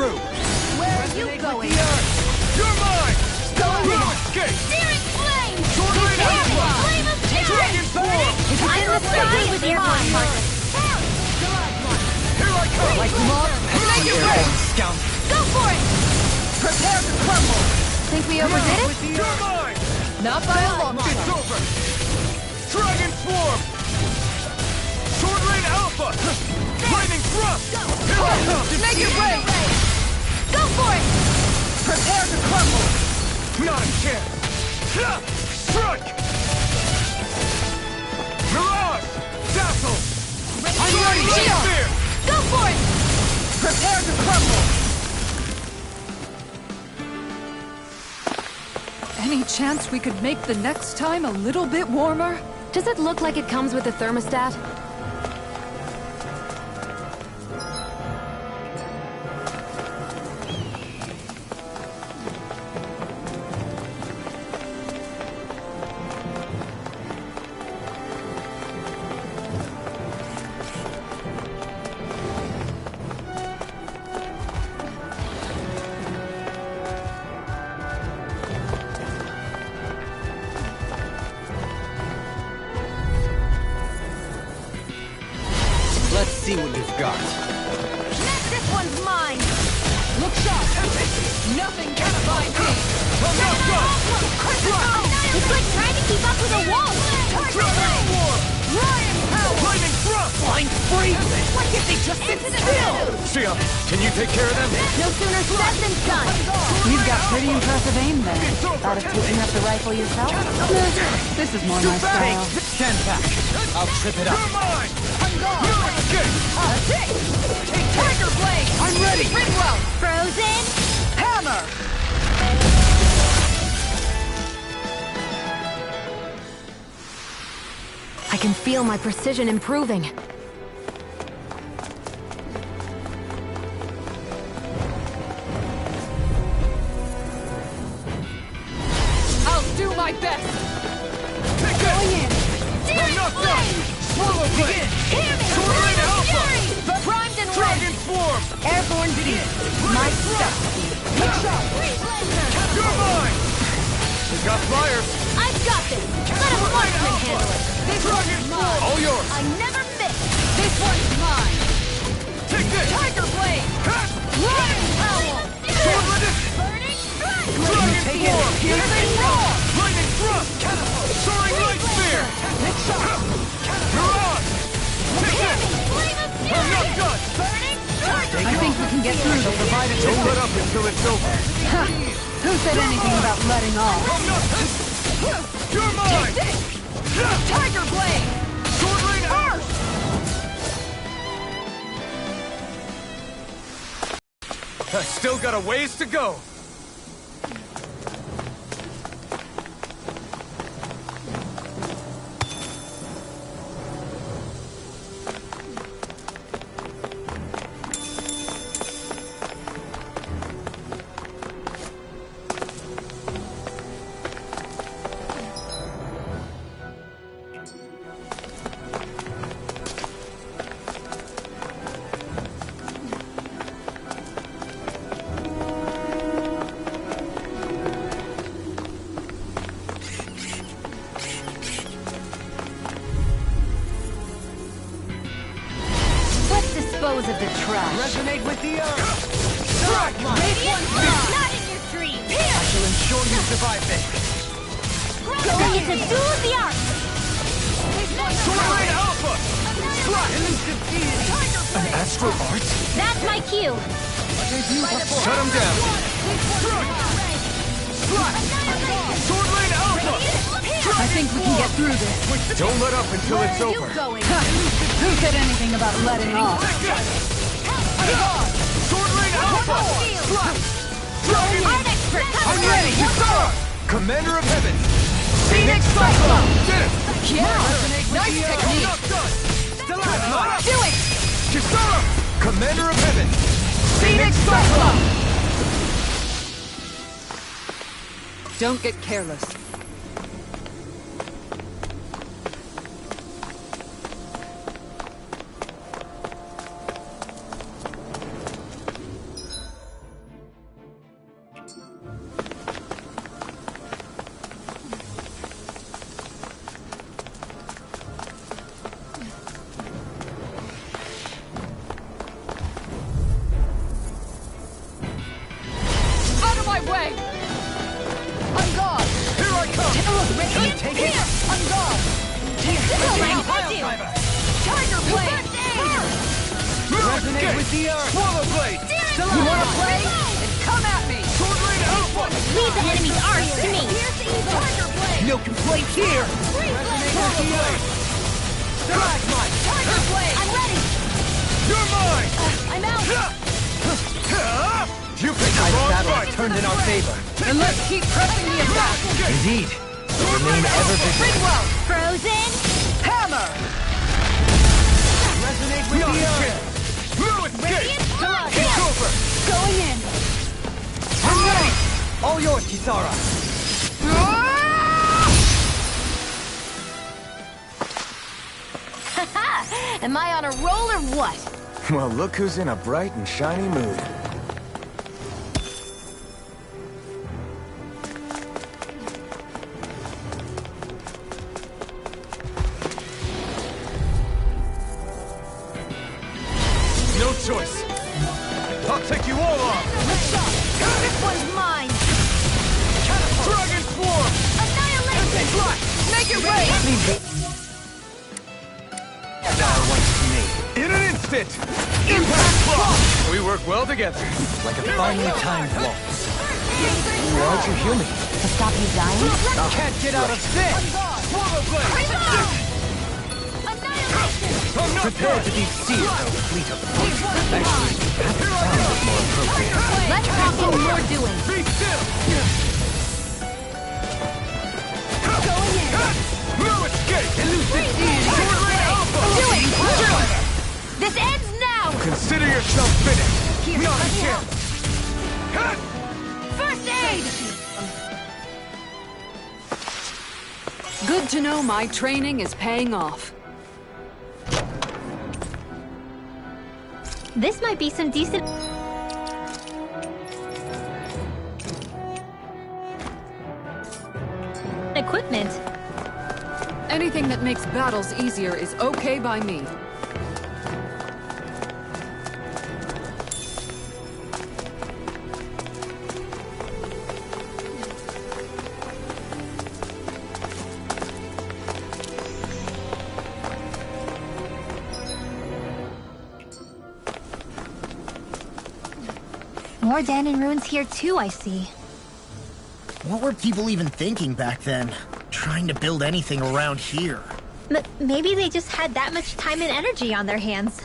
through! Where are you going? You're mine! Going No in! escape! Searing flame! Sword Rain Alpha! Flame of Dragon form! It's in the sky with mine! Here I come! Like moth, make it rain! Scoundrel! Go for it! Prepare to crumble! Think we overdid it? You're mine! Not by a long It's shot. over! Dragon form! Sword Rain Alpha! Lightning thrust! Here I come! Make it rain! Go for it! Prepare to crumble! Not a chance! Strike! Mirage! Dazzle! I'm ready! Shield! Spear! Go for it! Prepare to crumble! Any chance we could make the next time a little bit warmer? Does it look like it comes with a thermostat? Let's see what you've got. This one's mine! Look sharp! Nothing can abide me! It's like trying to keep up with a wall! Dragon form! Ryan power! Lightning thrust! Blind freeze! Why can't they just sit still? Shia, can you take care of them? No sooner said than done! You've got pretty impressive aim there. It's over! Thought of taking up the rifle yourself? This is more my style. Stand back! I'll trip it up! You're mine! No escape! Tiger Blade! I'm ready! Ringwell! Frozen! Hammer! I can feel my precision improving. I'll do my best! Going in! I'm not done! Swallow blade! Hear me! Sword Rain Alpha! Primed and Dragon form! Airborne beast! My stuff! You're mine! We got fire! I've got this! Let a marksman handle it! Dragon form! All yours! I never miss! This one's mine! Take this! Tiger Blade! Ryan power! Sword Rain! Burning strike! Dragon Take it! form! Here they roar! Lightning thrust! Soaring light spear! Mirage! Take it! Flame of I'm fury! not done! Burning strike! I think we can get through this. Don't let up until it's over! Who said anything about letting off? I'm not... You're mine! Tiger Blade! Sword Rain Earth! I still got a ways to go! Dispose of the trash. Resonate with the earth! Strike! Radiant blood! Not in your dreams! Here! I shall ensure you survive this! Going into duel of the arts! Sword Rain Alpha! Strike! An astral art? That's my cue! Shut him down! Strike! Sword Rain Alpha! I think we can get through this. Don't let up until it's over! Going! Who said anything about letting off? Sword Rain Alpha! Dragon! I'm expert! I'm ready! Kisara! Commander of Heaven! Phoenix Cyclone! Did it! Yeah! Nice technique! Stalagmite! Do it! Kisara! Commander of Heaven! Phoenix Cyclone! Don't get careless. Bang! On guard! Here I come! Radiant Take it! here! On guard! Tiger Blade! Resonate with the earth! Swallow Blade! You wanna play? Then come at me! Sword Rain Alpha! Leave the enemy's arms to me. Tiger Blade! No complaints here! Resonate with the earth! Stalagmite! Tiger Blade! I'm ready. You're mine! I'm out. You picked the wrong fight! Turned in our favor. Then let's keep pressing the attack! Indeed. Remain ever vigilant. Ringwell! Frozen. Hammer! Resonate with the earth. No escape! Radiant. It's over! Going in! I'm ready. All yours, Kisara. Am I on a roll or what? Well, look who's in a bright and shiny mood. No choice! I'll take you all on! This one's mine. Dragon Swarm! Annihilation. Make it rain! In an instant! Impact Claw! We work well together. Like a finely timed waltz. Why'd you heal me? To stop you dying? Can't get out of this. Swallow Blade! Annihilation. I'm not Prepare done! to be sealed, O fleet of foot. Actually, that sounds more appropriate. Let's talk in more doing. Be still! Going in. No escape! Elusive Sword Rain Alpha! Do it. This ends now. Consider yourself finished! Here, Not a let me chance! Ha! First aid. Good to know my training is paying off. This might be some decent equipment. Anything that makes battles easier is okay by me. More den and ruins here too, I see. What were people even thinking back then? Trying to build anything around here. Maybe they just had that much time and energy on their hands.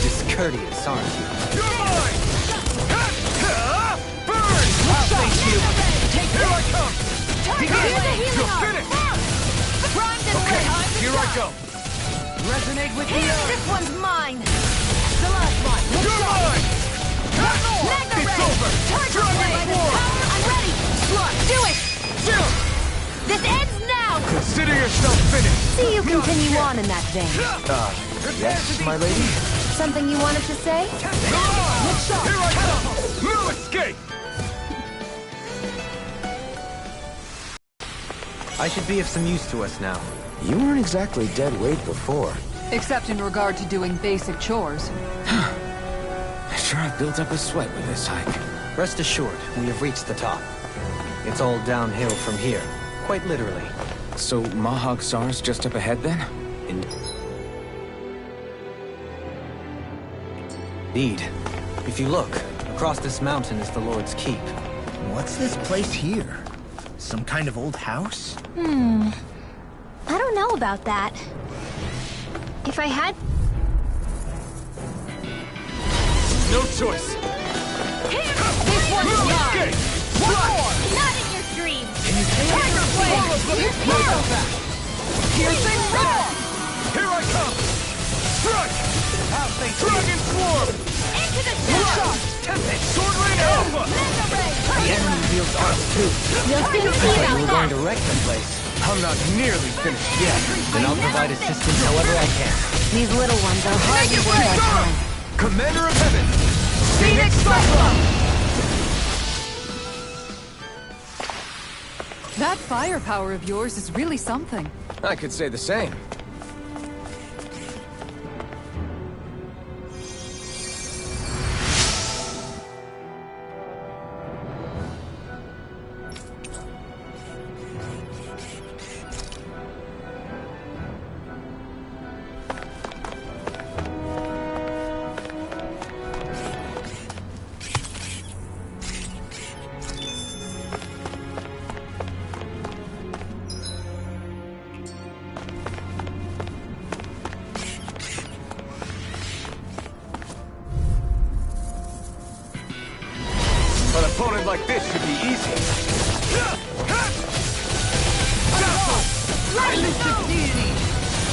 Discourteous, aren't you? You're mine! Ha! Ha! Burn! I'll face you. Here I come! You're Healing finished! Okay, Here I go! Resonate with the earth. This one's mine. You're mine! Mega It's Ray. over! Dragon Swarm! I'm ready. Do it. Still! This ends now. Consider yourself finished! See you continue on in that vein. Yes, my lady? Something you wanted to say? Here I come! No escape! I should be of some use to us now. You weren't exactly dead weight before. Except in regard to doing basic chores. Sure, I've built up a sweat with this hike. Rest assured, we have reached the top. It's all downhill from here, quite literally. So Mahag Sar's just up ahead then? Indeed. If you look, across this mountain is the Lord's Keep. What's this place here? Some kind of old house? I don't know about that. If I had... No choice! This one's No mine! escape! Not in your dreams! Tiger Blade! Piercing roar! Here I come! Strike! Dragon Swarm! Into the Shot! shadows! Sword Rain Alpha! Mega Ray! The enemy wields arms too. You'll soon see We about were that! going to wreck the place. I'm not nearly finished yet. Then I'll provide assistance however I can. These little ones are hardly worth our time. Commander of Heaven! Phoenix Cyclone! That firepower of yours is really something. I could say the same. An opponent like this should be easy.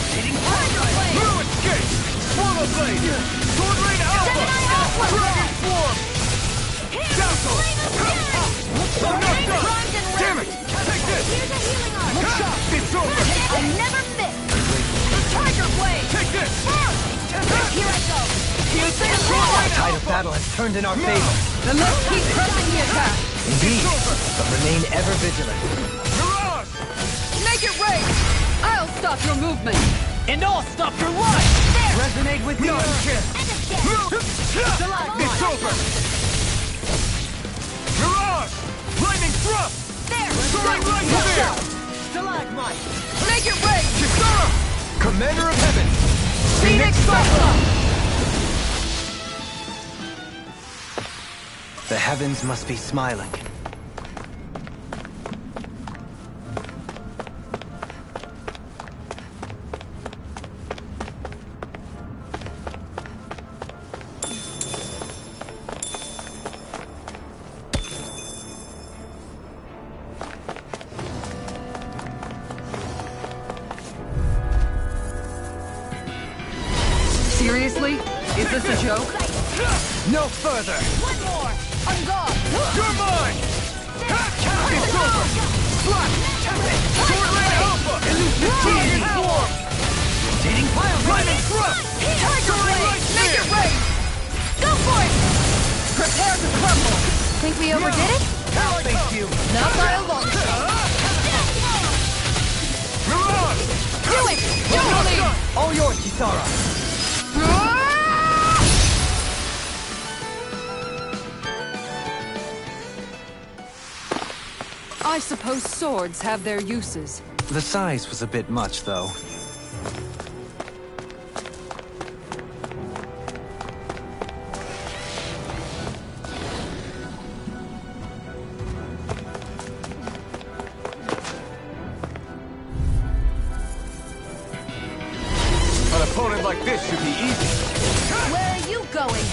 Blue escape! Swallow blade! Sword rain alpha! Dragon form! Dazzle! Enough done! Damn it! Take this! It's over! I never miss! Tiger Blade! Take this! Here I go! Sword rain The tide of alpha! battle has turned in our favor. Then let's keep pressing the attack. Indeed, but remain ever vigilant. Mirage! Make it rain! I'll stop your movement. And I'll stop your life! Resonate with the Not a earth. chance! It's over! Mirage! Lightning thrust! Soaring right there! Stalagmite! Make it rain! Kisara! Commander of Heaven! Phoenix Cyclone! The heavens must be smiling. Seriously? Is this a joke? No further! One more! On guard! You're mine! It's over! Slash! Sword rain alpha! Dragon form! Rotating pile! Lightning thrust! Tiger Soaring Blade! right Make there! it rain! Go for it! Prepare to crumble. Think we overdid it? Thank you! Not by a long shot. Mirage! Do it! Totally! All yours, Kisara! I suppose swords have their uses. The size was a bit much, though. An opponent like this should be easy. Where are you going?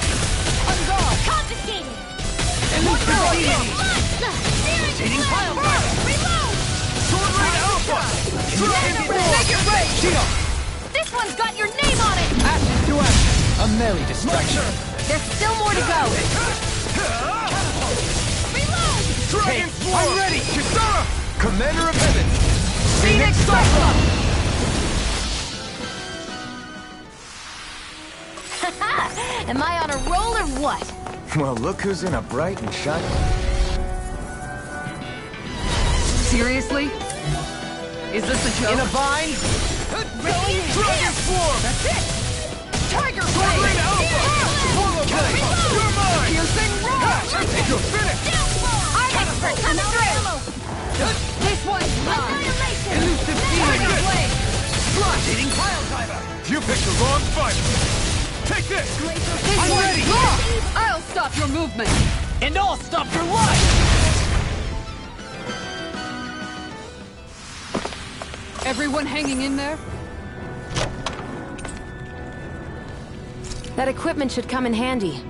On guard! Confiscated! Rotating pile! Reload! Sword rain alpha! Dragon form! Make it rain! Shield! This one's got your name on it! Ashes to ashes! A merry distraction. There's still more to go! Reload! Dragon form! I'm ready! Kisara! Commander of Heaven! Phoenix Cyclone! Am I on a roll or what? Well, look who's in a bright and shiny... Seriously? Is this a joke? In a vine? Dragon form! That's it! Tiger Sword rain Blade! alpha! Swallow blade! You're mine! Piercing roar! You're finished! I'm expert! Coming through! This one's mine! Annihilation! Elusive Tiger Phoenix! Blade! Rotating pile driver! You picked the wrong fight! Take this! This I'm one's ready! yours! I'll stop your movement! And I'll stop your life! Everyone hanging in there? That equipment should come in handy.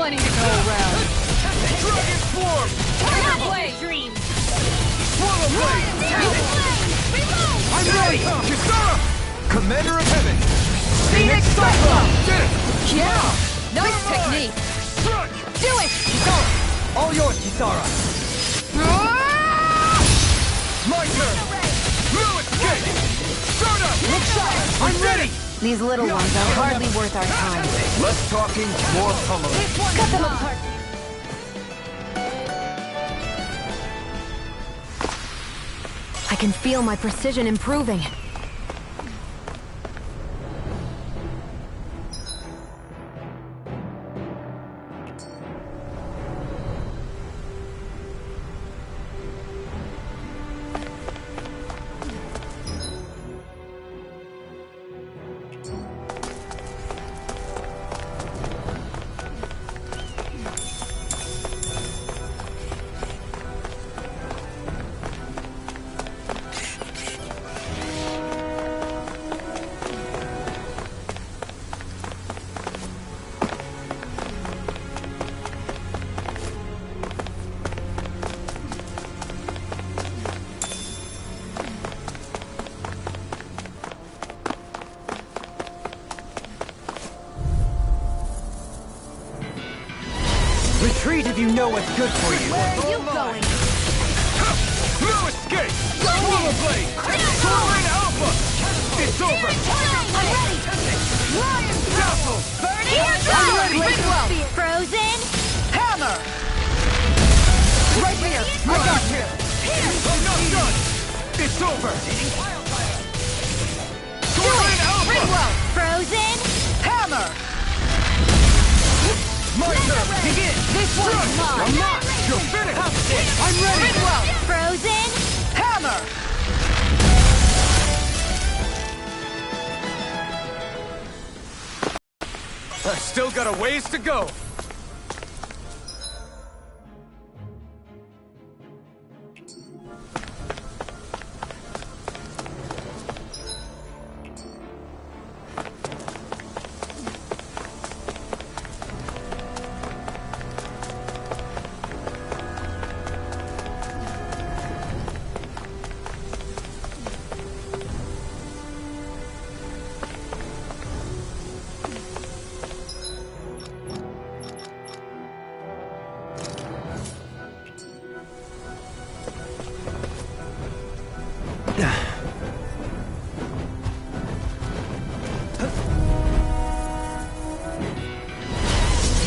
plenty to go around. Dragon Swarm! Counter blade! Dream. Swallow Blade! I'm ready! Kisara! Commander of Heaven! Phoenix Cyclone! Did it! Yeah! Nice technique! Strike! Do it! All yours, Kisara. My turn! No escape! Stardust! I'm ready! These little ones are hardly worth our time. Less talking, more pummeling. Cut them apart. I can feel my precision improving. Retreat if you know what's good for you. Where are you going? No escape! Swallow Blade! Sword Alpha! It's over! I'm ready. Lion Dazzle! Here I'm ready! Frozen. Hammer! Right here! I got him! I'm not done! It's over! Sword Alpha! Frozen. Hammer! My turn! Begin! This one's mine! I'm not! You're finished! I'm ready! Frozen. Hammer! I've still got a ways to go!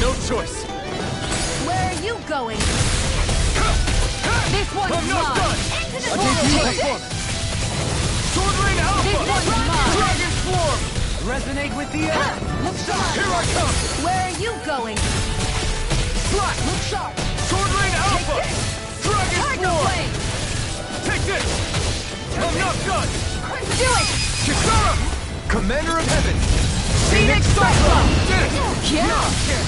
No choice! Where are you going? This one's I'm not mine! done! Into the Against void. performance! Sword Rain This Alpha! one's mine! Dragon Swarm! Resonate with the earth. Look sharp! Here I come! Where are you going? Slash! Look sharp! Sword Rain Alpha! Dragon Tiger Swarm! blade! Take this! I'm not done! Do it! Kisara! Commander of Heaven! Phoenix Cyclone! Did it! Yeah!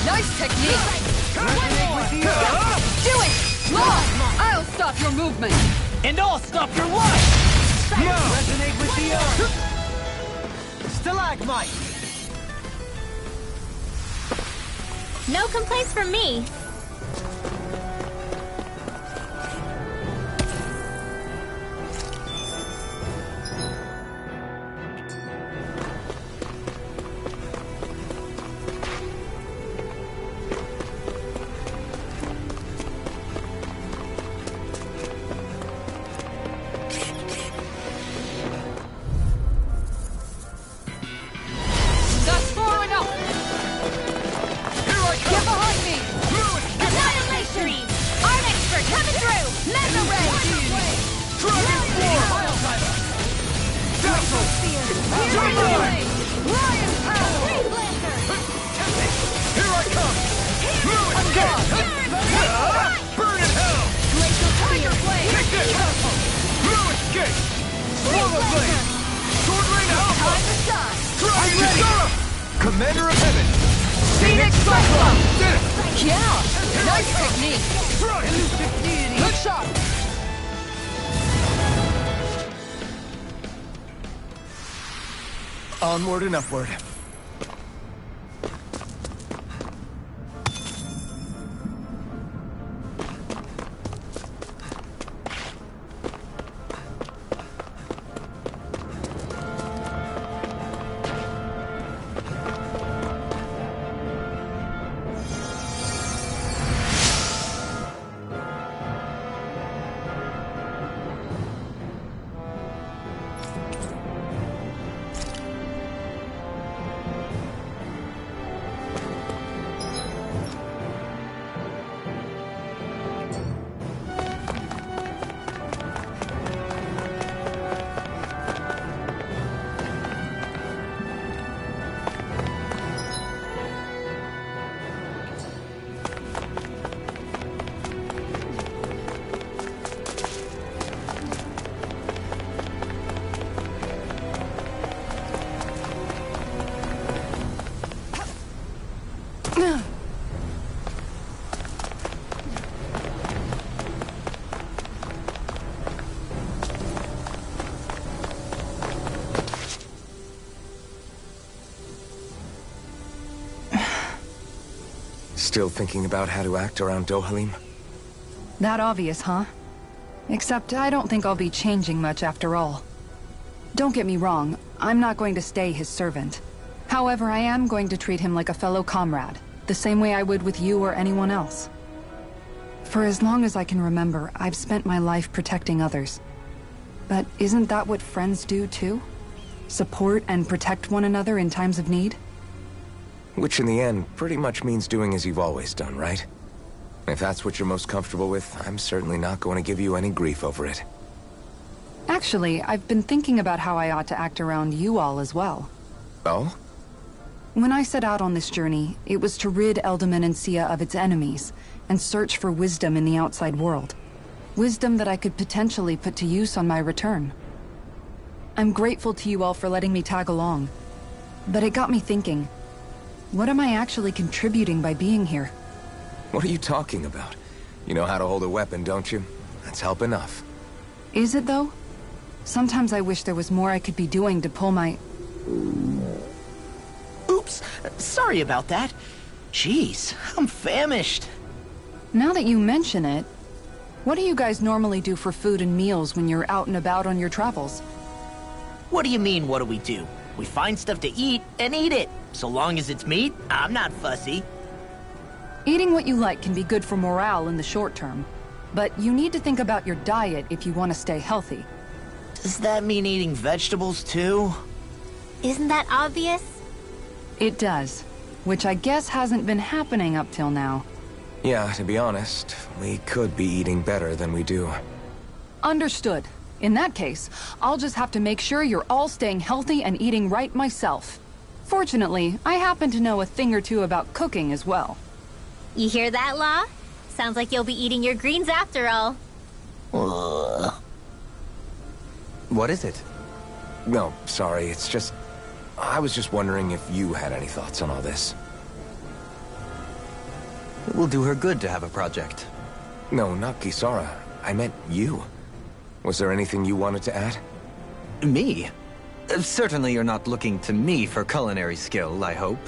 Nice technique! Resonate with the earth! Do it! I'll stop your movement! And I'll stop your life. Now! Resonate with the earth. Stalagmite. No complaints from me. That's far enough! Here I Get come! behind me! Annihilation! Arm expert coming through! Mega ray! Dragon Swarm! Dazzle! Tiger blade! Lion power! Green Blaster! Here I come! No escape! Burn in hell! Tiger blade! Take this! No escape! Swallow Blade! Sword Rain Alpha! Time to shine! Dragon Kisara! Commander of Heaven! Phoenix Cyclone! Did it! Yeah! Nice technique! Strike! Good shot! Onward and upward. Still thinking about how to act around Dohalim? That obvious, huh? Except I don't think I'll be changing much after all. Don't get me wrong, I'm not going to stay his servant. However, I am going to treat him like a fellow comrade, the same way I would with you or anyone else. For as long as I can remember, I've spent my life protecting others. But isn't that what friends do too? Support and protect one another in times of need? Which in the end pretty much means doing as you've always done, right? If that's what you're most comfortable with, I'm certainly not going to give you any grief over it. Actually, I've been thinking about how I ought to act around you all as well. Oh? When I set out on this journey, it was to rid Eldaman and Sia of its enemies, and search for wisdom in the outside world. Wisdom that I could potentially put to use on my return. I'm grateful to you all for letting me tag along. But it got me thinking, what am I actually contributing by being here? What are you talking about? You know how to hold a weapon, don't you? That's help enough. Is it though? Sometimes I wish there was more I could be doing to pull my... Oops, sorry about that. Jeez, I'm famished. Now that you mention it, what do you guys normally do for food and meals when you're out and about on your travels? What do you mean, what do we do? We find stuff to eat and eat it. So long as it's meat, I'm not fussy. Eating what you like can be good for morale in the short term, but you need to think about your diet if you want to stay healthy. Does that mean eating vegetables too? Isn't that obvious? It does, which I guess hasn't been happening up till now. Yeah, to be honest, we could be eating better than we do. Understood. In that case, I'll just have to make sure you're all staying healthy and eating right myself. Fortunately, I happen to know a thing or two about cooking as well. You hear that, Law? Sounds like you'll be eating your greens after all. What is it? No, sorry, it's just... I was just wondering if you had any thoughts on all this. It will do her good to have a project. No, not Kisara. I meant you. Was there anything you wanted to add? Me? Certainly you're not looking to me for culinary skill, I hope.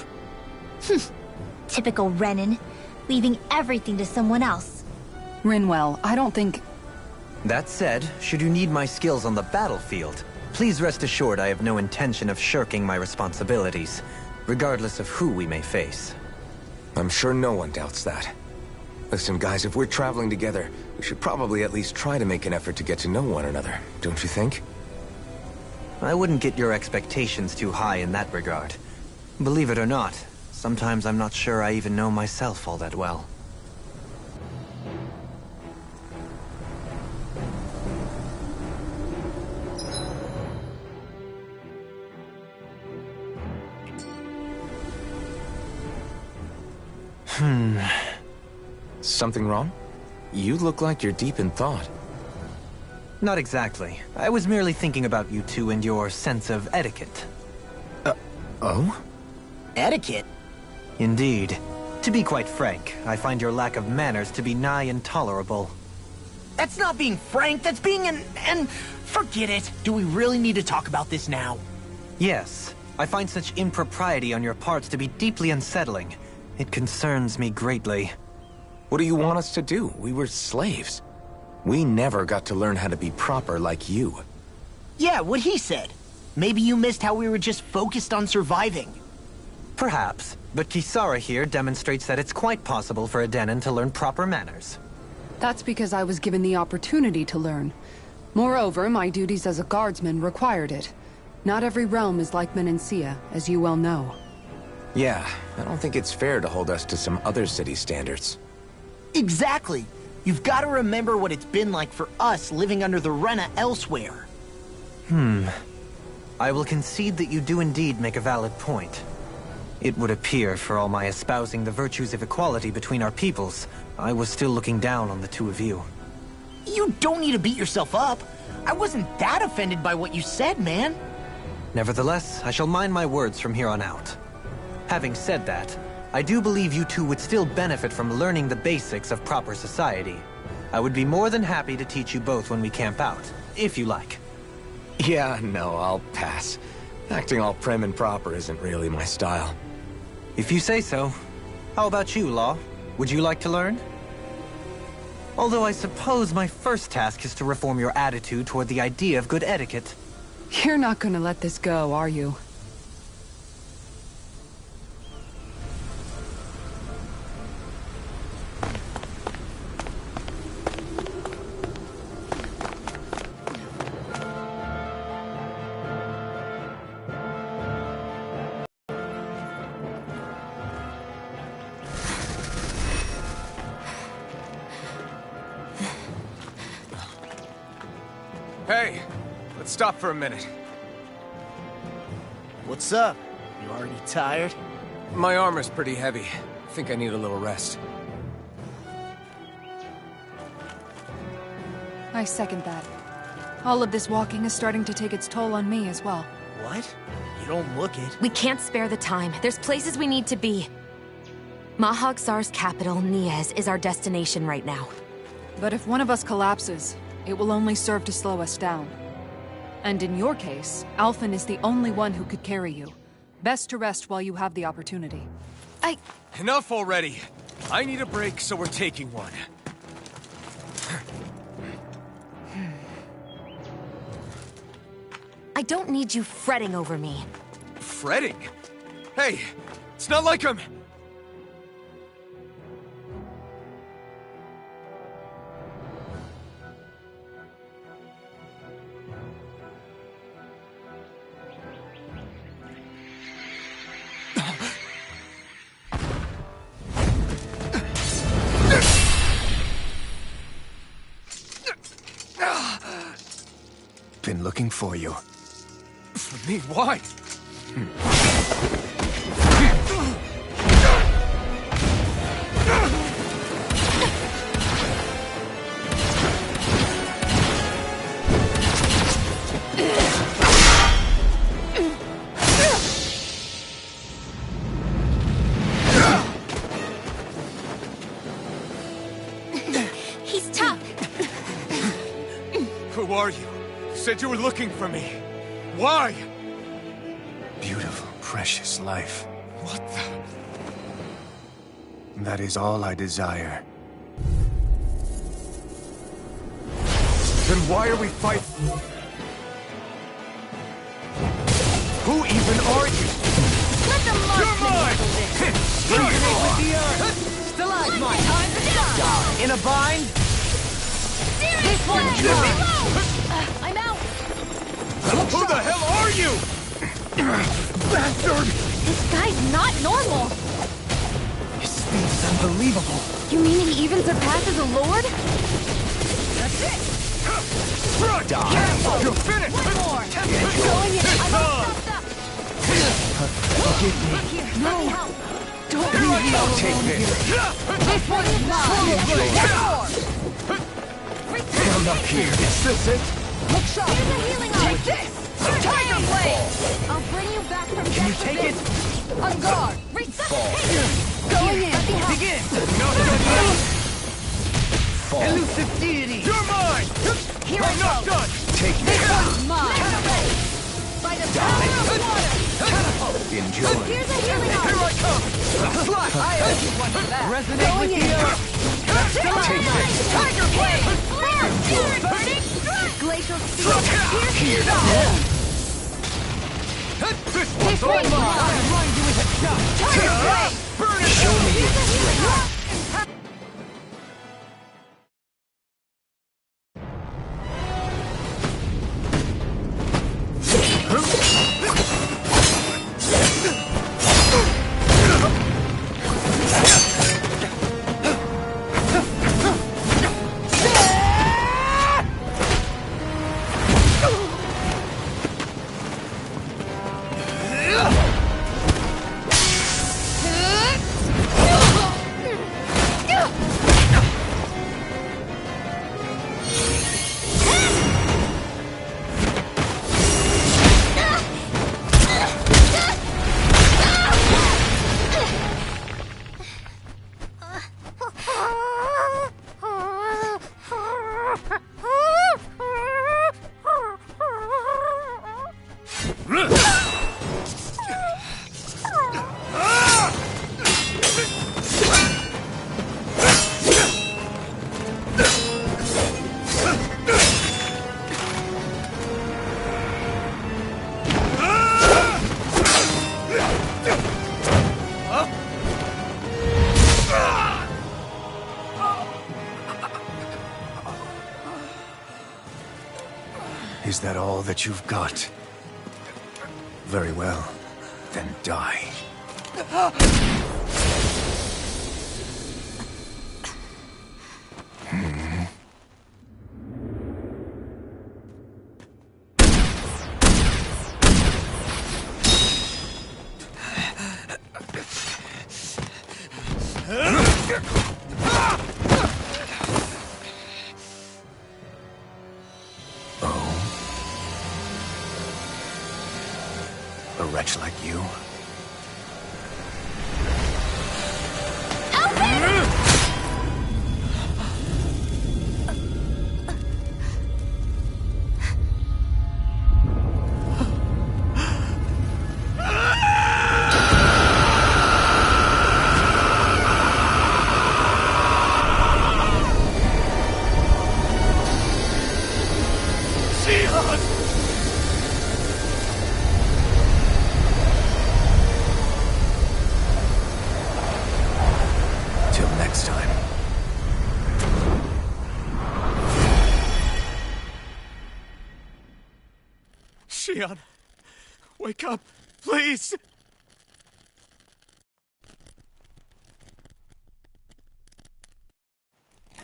Typical Renan, leaving everything to someone else. Rinwell, I don't think... That said, should you need my skills on the battlefield, please rest assured I have no intention of shirking my responsibilities, regardless of who we may face. I'm sure no one doubts that. Listen, guys, if we're traveling together, we should probably at least try to make an effort to get to know one another, don't you think? I wouldn't get your expectations too high in that regard. Believe it or not, sometimes I'm not sure I even know myself all that well. Something wrong? You look like you're deep in thought. Not exactly. I was merely thinking about you two and your sense of etiquette. Oh? Etiquette? Indeed. To be quite frank, I find your lack of manners to be nigh intolerable. That's not being frank, that's being and forget it. Do we really need to talk about this now? Yes. I find such impropriety on your parts to be deeply unsettling. It concerns me greatly. What do you want us to do? We were slaves. We never got to learn how to be proper like you. Yeah, what he said. Maybe you missed how we were just focused on surviving. Perhaps, but Kisara here demonstrates that it's quite possible for a Denon to learn proper manners. That's because I was given the opportunity to learn. Moreover, my duties as a guardsman required it. Not every realm is like Menancia, as you well know. Yeah, I don't think it's fair to hold us to some other city standards. Exactly. You've got to remember what it's been like for us living under the Rena elsewhere. I will concede that you do indeed make a valid point. It would appear, for all my espousing the virtues of equality between our peoples, I was still looking down on the two of you. You don't need to beat yourself up. I wasn't that offended by what you said, man. Nevertheless, I shall mind my words from here on out. Having said that, I do believe you two would still benefit from learning the basics of proper society. I would be more than happy to teach you both when we camp out, if you like. Yeah, no, I'll pass. Acting all prim and proper isn't really my style. If you say so. How about you, Law? Would you like to learn? Although I suppose my first task is to reform your attitude toward the idea of good etiquette. You're not gonna let this go, are you? Hey, let's stop for a minute. What's up? You already tired? My armor's pretty heavy. I think I need a little rest. I second that. All of this walking is starting to take its toll on me as well. What? You don't look it. We can't spare the time. There's places we need to be. Mahag Sar's capital, Niez, is our destination right now. But if one of us collapses, it will only serve to slow us down. And in your case, Alphen is the only one who could carry you. Best to rest while you have the opportunity. Enough already. I need a break, so we're taking one. I don't need you fretting over me. Fretting? Hey, it's not like I'm... Been looking for you. For me, why? He's tough. Who are you? You said you were looking for me. Why? Beautiful, precious life. What the... That is all I desire. Then why are we fighting? Who even are you? Let the You're mine! Resonate with the earth! Stalagmite! Time to die! In a bind? This one's yours! I'm out! Who the hell are you? Bastard! This guy's not normal! His speed's unbelievable. You mean he even surpasses a lord? That's it! Front! You're finished! One more! Going in! I'm all stuffed up! Forgive me. Look here, let me help! Don't Here I leave me go! alone Take here. This one's mine! Stand up here. Is this it? Look sharp! Here's a healing item! Take this! Tiger Blade! I'll bring you back from Can you death take with it? this. On guard! Resuscitation! Going in! Let me help! Begin. Not done yet! Elusive deity. You're mine! Here I'm I not go! done! Take This this. one's mine! By the power of water! Enjoy. Here's a healing Here item! I come! Slap. I owe you one for that. Resonate Going with in. the earth. Take this. Tiger Blade! Flare! Burning strike! Glacial steel! Here's the This one's all one's mine! mine. Blind you with a shot. Tiger Blade! Burn it! Show me Here's a healing item! Is that all that you've got? Very well. Then die. A wretch like you? Till next time. Shion, wake up, please!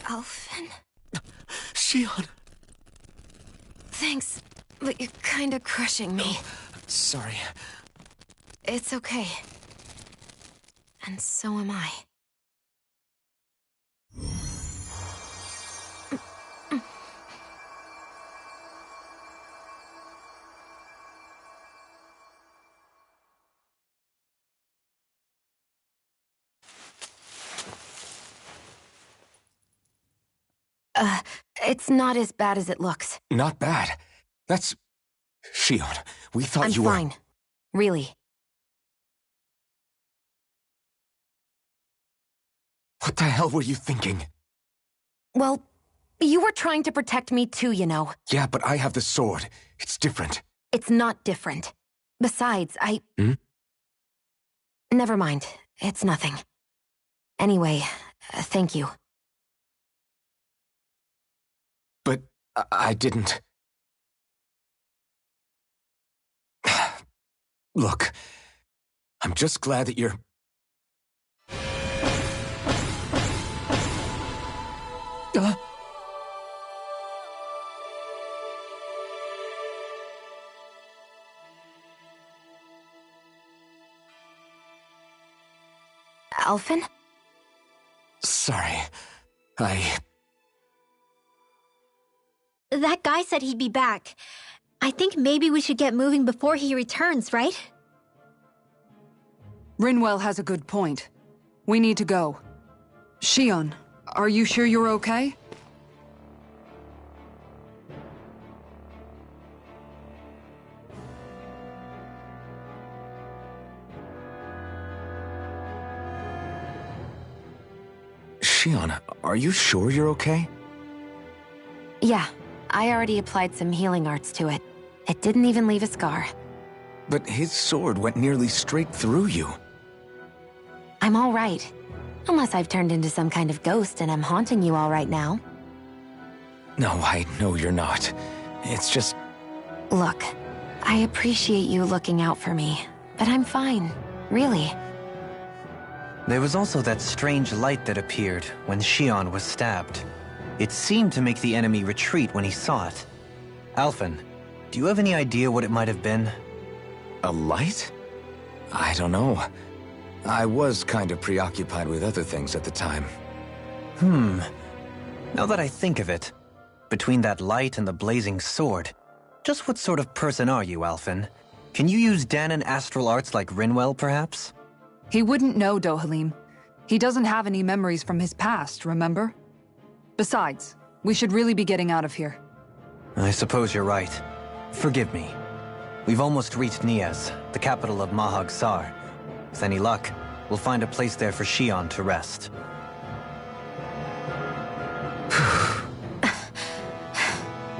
Alphen? Shion! Thanks, but you're kinda crushing me. Sorry. It's okay. And so am I. It's not as bad as it looks. Not bad. That's... Shion, we thought I'm you were... fine. Really. What the hell were you thinking? Well, you were trying to protect me too, you know. Yeah, but I have the sword. It's different. It's not different. Besides, Hmm? Never mind. It's nothing. Anyway, thank you. But I didn't... Look, I'm just glad that you're... Alphen? Sorry. That guy said he'd be back. I think maybe we should get moving before he returns, right? Rinwell has a good point. We need to go. Shion, are you sure you're okay? Shion, are you sure you're okay? Yeah, I already applied some healing arts to it. It didn't even leave a scar. But his sword went nearly straight through you. I'm all right. Unless I've turned into some kind of ghost and I'm haunting you all right now. No, I know you're not. It's just... Look, I appreciate you looking out for me, but I'm fine. Really. There was also that strange light that appeared when Shion was stabbed. It seemed to make the enemy retreat when he saw it. Alphen, do you have any idea what it might have been? A light? I don't know. I was kind of preoccupied with other things at the time. Now that I think of it, between that light and the blazing sword, just what sort of person are you, Alphen? Can you use Danon astral arts like Rinwell, perhaps? He wouldn't know, Dohalim. He doesn't have any memories from his past, remember? Besides, we should really be getting out of here. I suppose you're right. Forgive me. We've almost reached Niaz, the capital of Mahag Sar. With any luck, we'll find a place there for Shion to rest.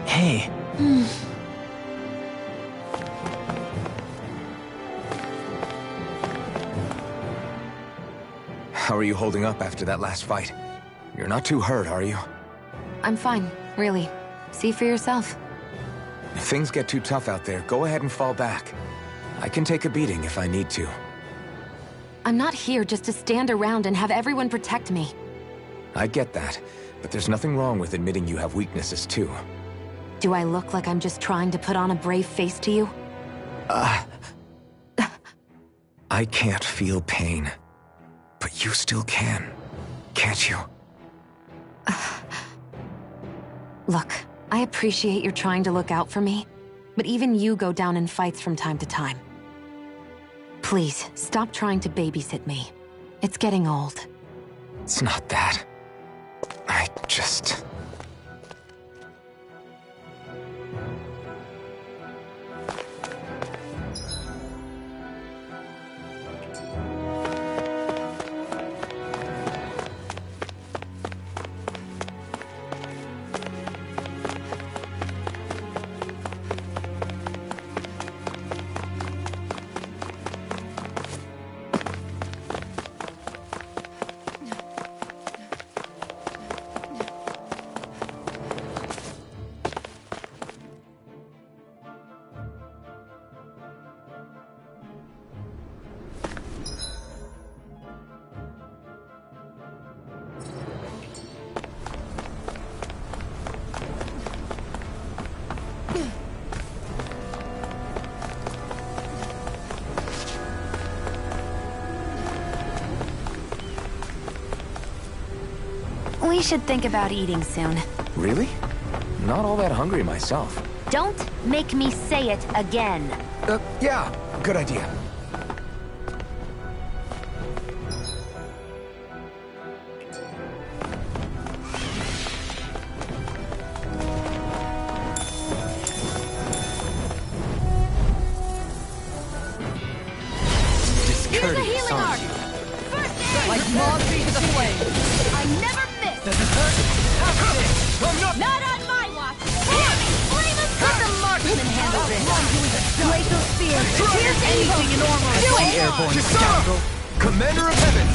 Hey. How are you holding up after that last fight? You're not too hurt, are you? I'm fine, really. See for yourself. If things get too tough out there, go ahead and fall back. I can take a beating if I need to. I'm not here just to stand around and have everyone protect me. I get that, but there's nothing wrong with admitting you have weaknesses too. Do I look like I'm just trying to put on a brave face to you? I can't feel pain. But you still can, can't you? Look, I appreciate you're trying to look out for me, but even you go down in fights from time to time. Please, stop trying to babysit me. It's getting old. It's not that. I just... We should think about eating soon. Really? Not all that hungry myself. Don't make me say it again. Yeah, good idea. Here's a healing arc! First aid! Like moths to the flame! I never miss! Does it hurt? I'm not... Not on my watch! Hear me! Let the marksman handle this! Glacial spear! Here's anything in normal! Do it! Airborne scoundrel! Commander of Heaven!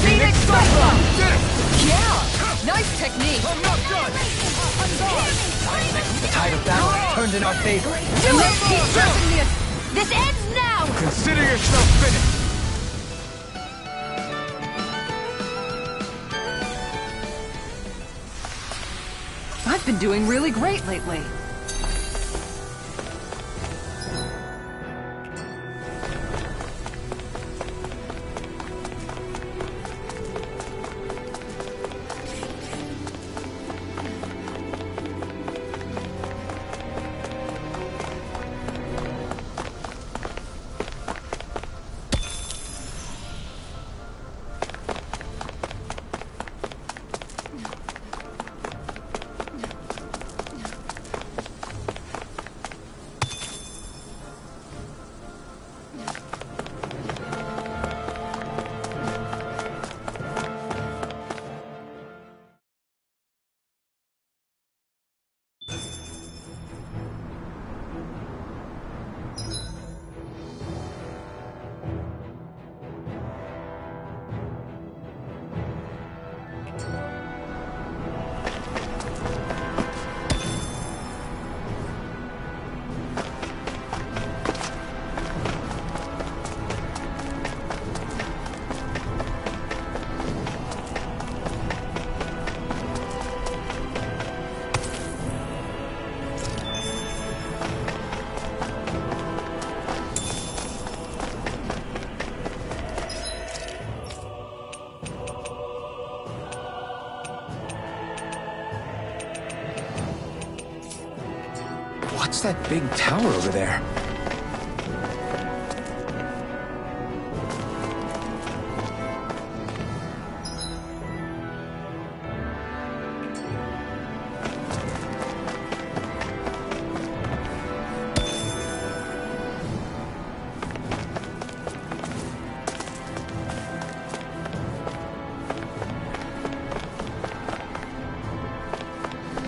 Phoenix Cyclone! Get it! Yeah! Nice technique! I'm not done! The tide of battle turned in our favor. Do it! Keep pressing this! This ends now! Consider yourself finished! I've been doing really great lately. What's that big tower over there?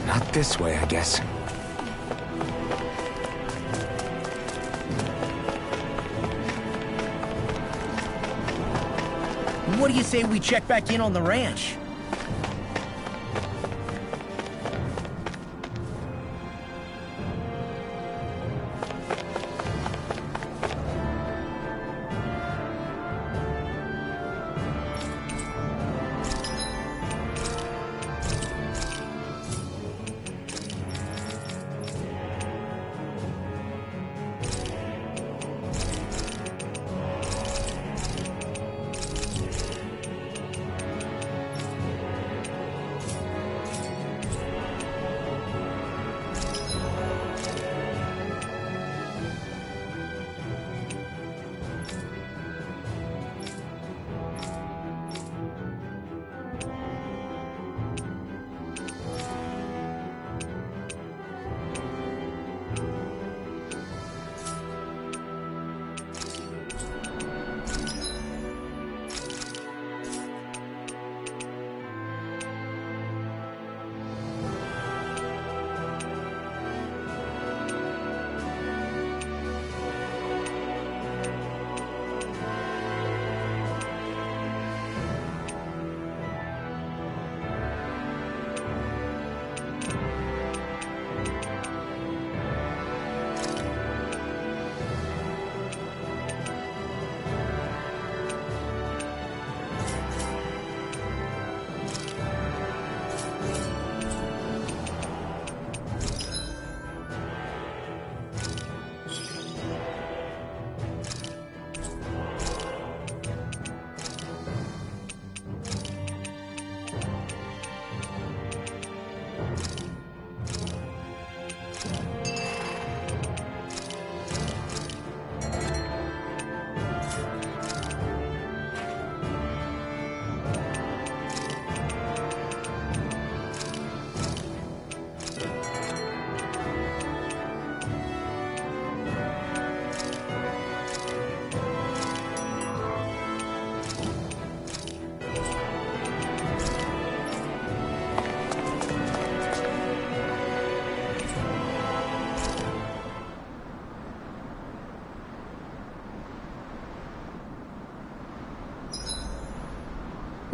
Not this way, I guess. What do you say we check back in on the ranch?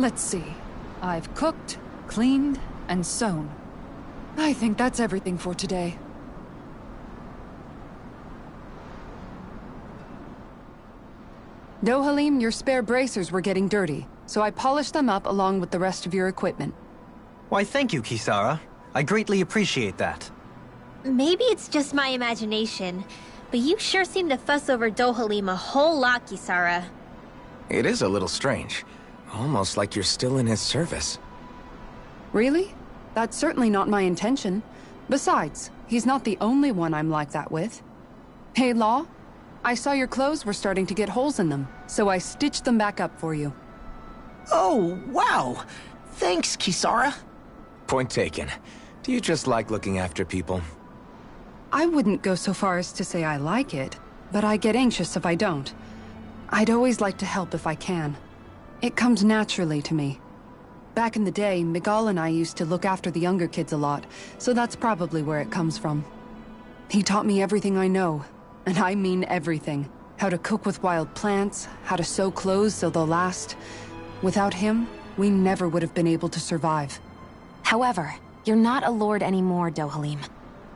Let's see. I've cooked, cleaned, and sewn. I think that's everything for today. Dohalim, your spare bracers were getting dirty, so I polished them up along with the rest of your equipment. Why, thank you, Kisara. I greatly appreciate that. Maybe it's just my imagination, but you sure seem to fuss over Dohalim a whole lot, Kisara. It is a little strange. Almost like you're still in his service. Really? That's certainly not my intention. Besides, he's not the only one I'm like that with. Hey, Law? I saw your clothes were starting to get holes in them, so I stitched them back up for you. Oh, wow. Thanks, Kisara. Point taken. Do you just like looking after people? I wouldn't go so far as to say I like it, but I get anxious if I don't. I'd always like to help if I can. It comes naturally to me. Back in the day, Miguel and I used to look after the younger kids a lot, so that's probably where it comes from. He taught me everything I know, and I mean everything. How to cook with wild plants, how to sew clothes so they'll last. Without him, we never would have been able to survive. However, you're not a lord anymore, Dohalim.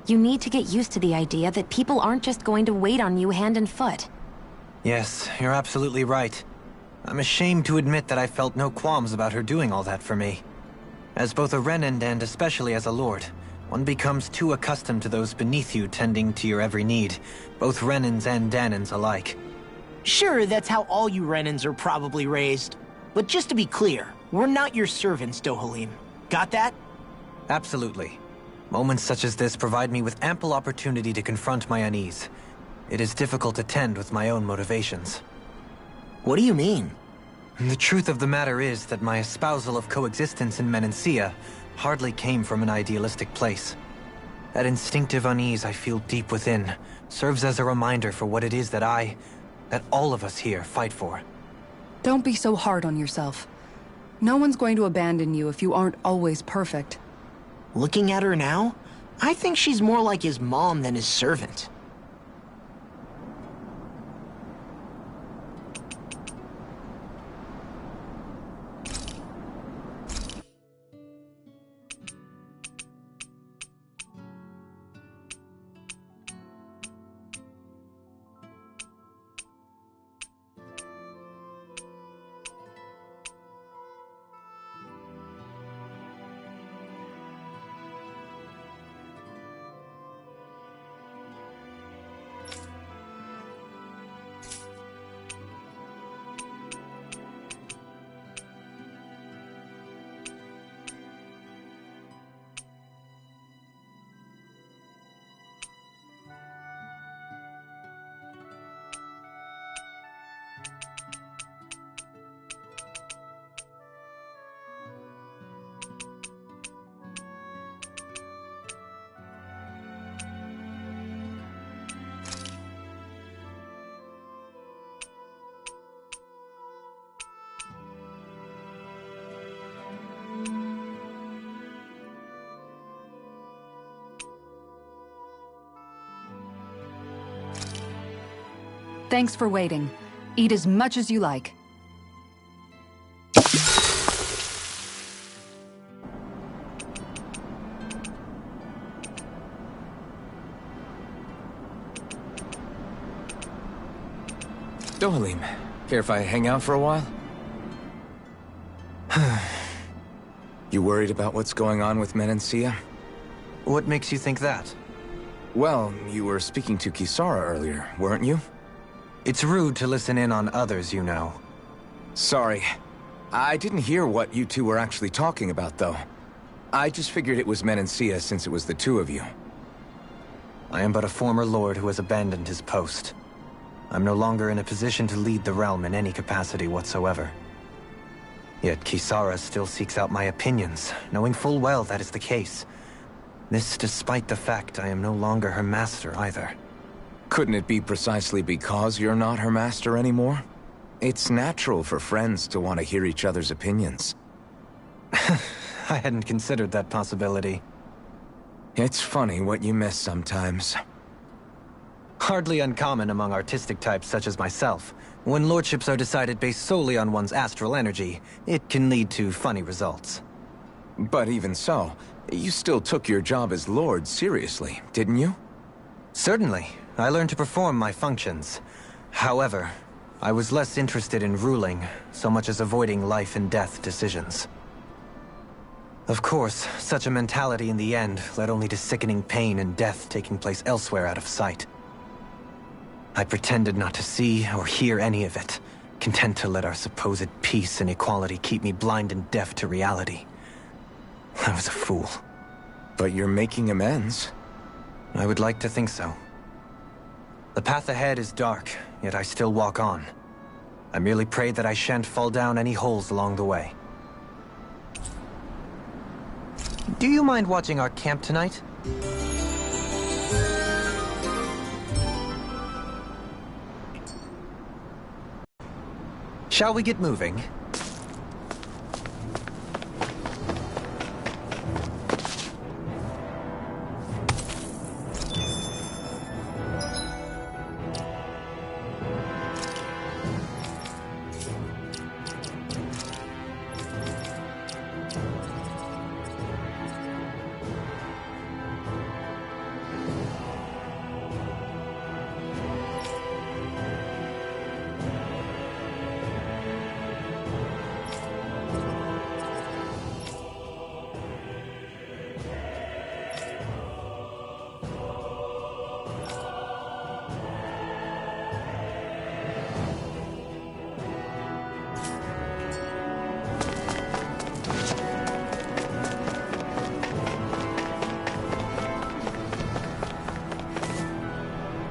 You need to get used to the idea that people aren't just going to wait on you hand and foot. Yes, you're absolutely right. I'm ashamed to admit that I felt no qualms about her doing all that for me. As both a Renan and especially as a lord, one becomes too accustomed to those beneath you tending to your every need, both Renans and Danans alike. Sure, that's how all you Renans are probably raised. But just to be clear, we're not your servants, Dohalim. Got that? Absolutely. Moments such as this provide me with ample opportunity to confront my unease. It is difficult to tend with my own motivations. What do you mean? The truth of the matter is that my espousal of coexistence in Menancia hardly came from an idealistic place. That instinctive unease I feel deep within serves as a reminder for what it is that all of us here fight for. Don't be so hard on yourself. No one's going to abandon you if you aren't always perfect. Looking at her now, I think she's more like his mom than his servant. Thanks for waiting. Eat as much as you like. Dohalim, care if I hang out for a while? You worried about what's going on with Menancia? What makes you think that? Well, you were speaking to Kisara earlier, weren't you? It's rude to listen in on others, you know. Sorry. I didn't hear what you two were actually talking about, though. I just figured it was Menancia since it was the two of you. I am but a former lord who has abandoned his post. I'm no longer in a position to lead the realm in any capacity whatsoever. Yet Kisara still seeks out my opinions, knowing full well that is the case. This despite the fact I am no longer her master either. Couldn't it be precisely because you're not her master anymore? It's natural for friends to want to hear each other's opinions. I hadn't considered that possibility. It's funny what you miss sometimes. Hardly uncommon among artistic types such as myself. When lordships are decided based solely on one's astral energy, it can lead to funny results. But even so, you still took your job as Lord seriously, didn't you? Certainly. I learned to perform my functions. However, I was less interested in ruling, so much as avoiding life and death decisions. Of course, such a mentality in the end led only to sickening pain and death taking place elsewhere out of sight. I pretended not to see or hear any of it, content to let our supposed peace and equality keep me blind and deaf to reality. I was a fool. But you're making amends. I would like to think so. The path ahead is dark, yet I still walk on. I merely pray that I shan't fall down any holes along the way. Do you mind watching our camp tonight? Shall we get moving?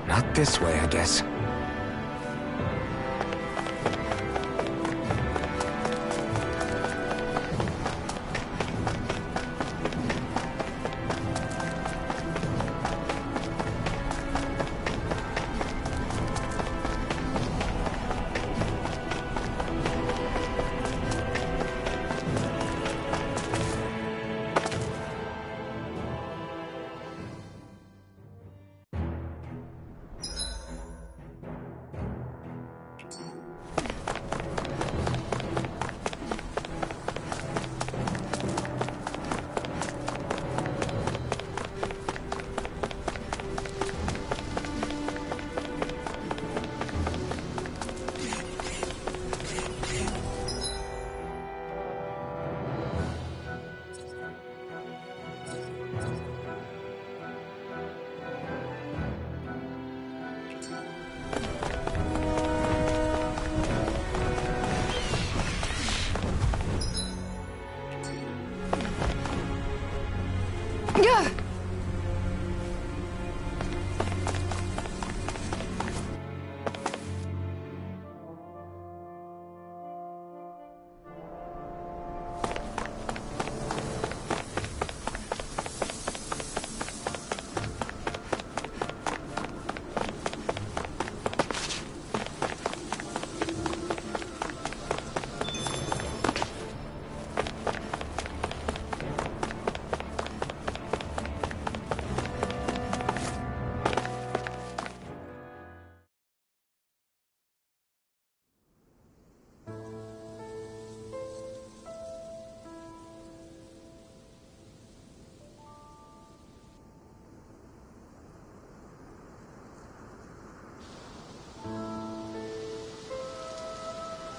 Not this way, I guess. Yeah!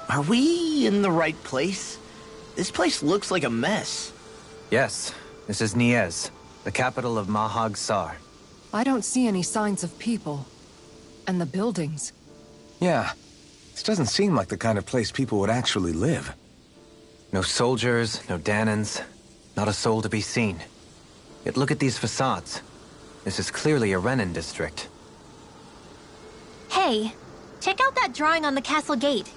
Are we in the right place? This place looks like a mess. Yes, this is Niez, the capital of Mahag Sar. I don't see any signs of people. And the buildings. Yeah. This doesn't seem like the kind of place people would actually live. No soldiers, no Danans, not a soul to be seen. Yet look at these facades. This is clearly a Renin district. Hey, check out that drawing on the castle gate.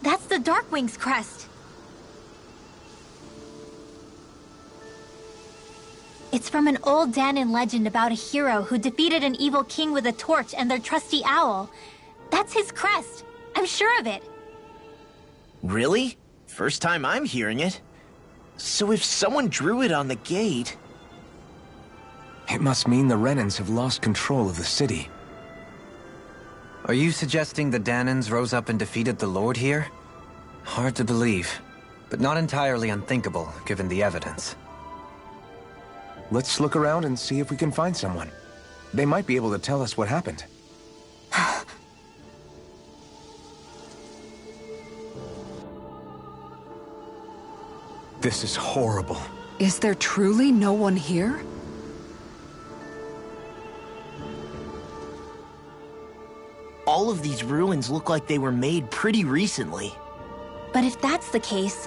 That's the Darkwing's crest. It's from an old Danan legend about a hero who defeated an evil king with a torch and their trusty owl. That's his crest. I'm sure of it. Really? First time I'm hearing it. So if someone drew it on the gate... It must mean the Renans have lost control of the city. Are you suggesting the Danans rose up and defeated the Lord here? Hard to believe, but not entirely unthinkable, given the evidence. Let's look around and see if we can find someone. They might be able to tell us what happened. This is horrible. Is there truly no one here? All of these ruins look like they were made pretty recently. But if that's the case,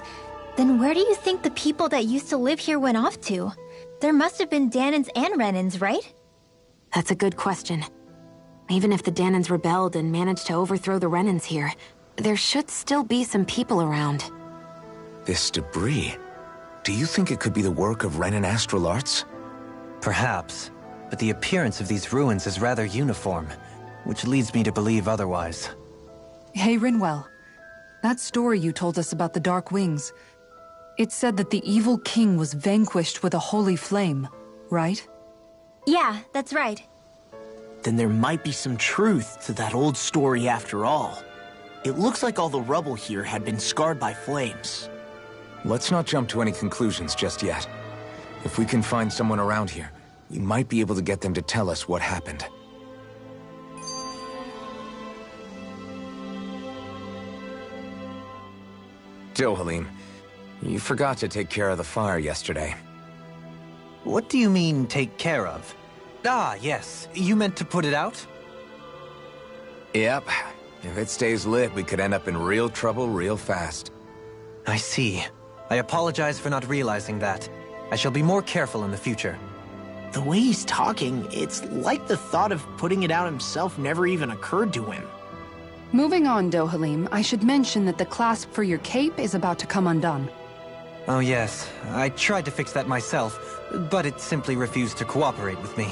then where do you think the people that used to live here went off to? There must have been Danans and Renans, right? That's a good question. Even if the Danans rebelled and managed to overthrow the Renans here, there should still be some people around. This debris... Do you think it could be the work of Renan astral arts? Perhaps, but the appearance of these ruins is rather uniform, which leads me to believe otherwise. Hey, Rinwell. That story you told us about the Dark Wings. It said that the evil king was vanquished with a holy flame, right? Yeah, that's right. Then there might be some truth to that old story after all. It looks like all the rubble here had been scarred by flames. Let's not jump to any conclusions just yet. If we can find someone around here, we might be able to get them to tell us what happened. Dohalim, you forgot to take care of the fire yesterday. What do you mean, take care of? Ah, yes. You meant to put it out? Yep. If it stays lit, we could end up in real trouble real fast. I see. I apologize for not realizing that. I shall be more careful in the future. The way he's talking, it's like the thought of putting it out himself never even occurred to him. Moving on, Dohalim, I should mention that the clasp for your cape is about to come undone. Oh yes, I tried to fix that myself, but it simply refused to cooperate with me.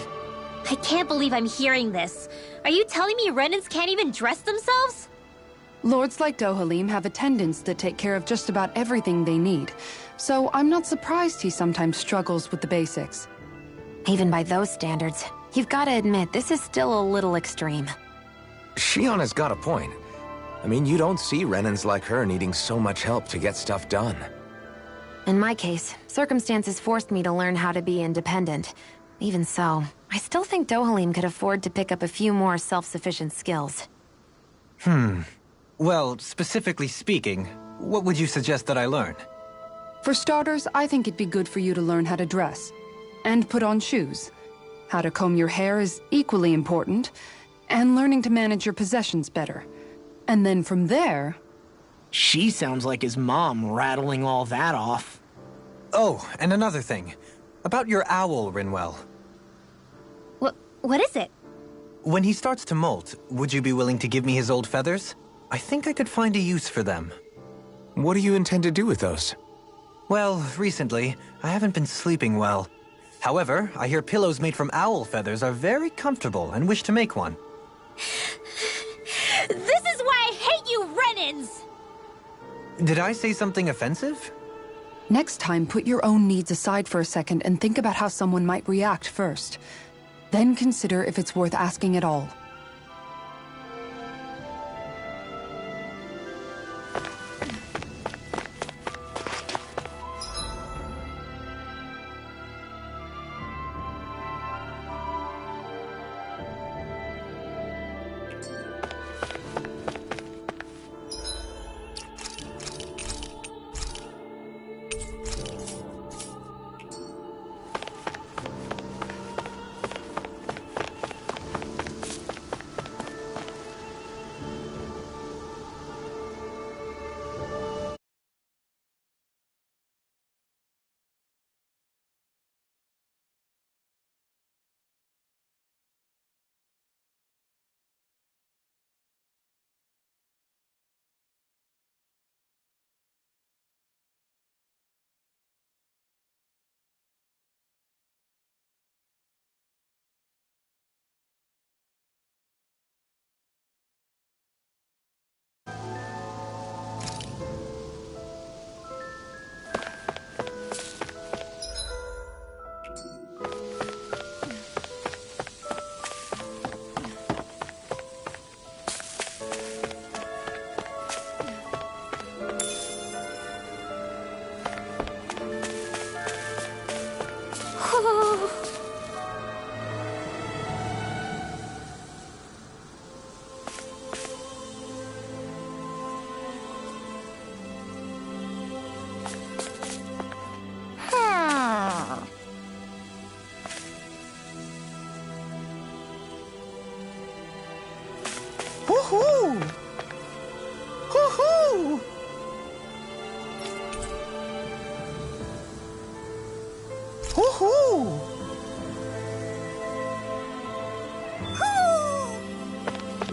I can't believe I'm hearing this. Are you telling me Renans can't even dress themselves? Lords like Dohalim have attendants that take care of just about everything they need, so I'm not surprised he sometimes struggles with the basics. Even by those standards, you've got to admit this is still a little extreme. Shionna's got a point. I mean, you don't see Renans like her needing so much help to get stuff done. In my case, circumstances forced me to learn how to be independent. Even so, I still think Dohalim could afford to pick up a few more self-sufficient skills. Well, specifically speaking, what would you suggest that I learn? For starters, I think it'd be good for you to learn how to dress. And put on shoes. How to comb your hair is equally important. And learning to manage your possessions better. And then from there... She sounds like his mom rattling all that off. Oh, and another thing. About your owl, Rinwell. What is it? When he starts to molt, would you be willing to give me his old feathers? I think I could find a use for them. What do you intend to do with those? Well, recently, I haven't been sleeping well. However, I hear pillows made from owl feathers are very comfortable and wish to make one. This is why I hate you, Renans! Did I say something offensive? Next time, put your own needs aside for a second and think about how someone might react first. Then consider if it's worth asking at all.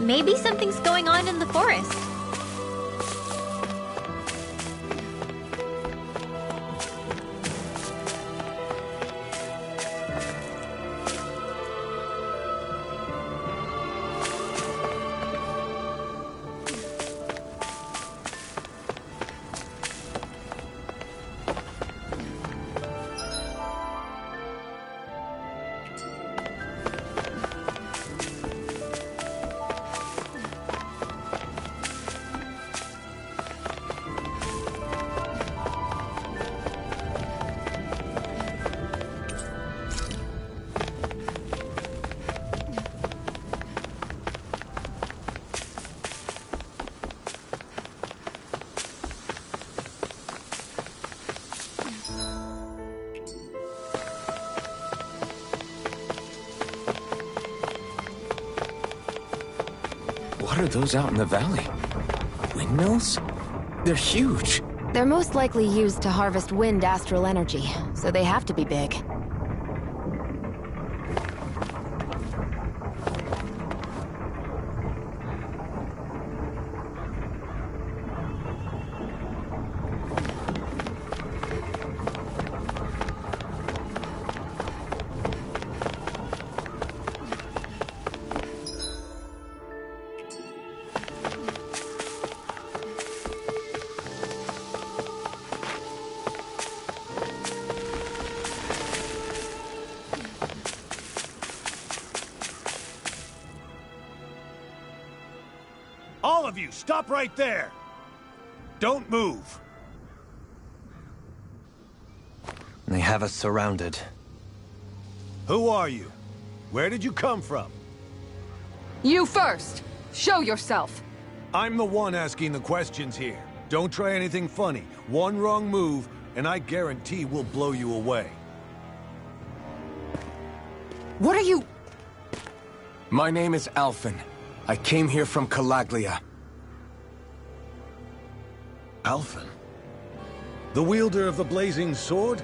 Maybe something's going on in the forest. What are those out in the valley? Windmills? They're huge. They're most likely used to harvest wind astral energy, so they have to be big. All of you, stop right there! Don't move! They have us surrounded. Who are you? Where did you come from? You first! Show yourself! I'm the one asking the questions here. Don't try anything funny. One wrong move, and I guarantee we'll blow you away. What are you... My name is Alphen. I came here from Calaglia. Alphen? The wielder of the blazing sword?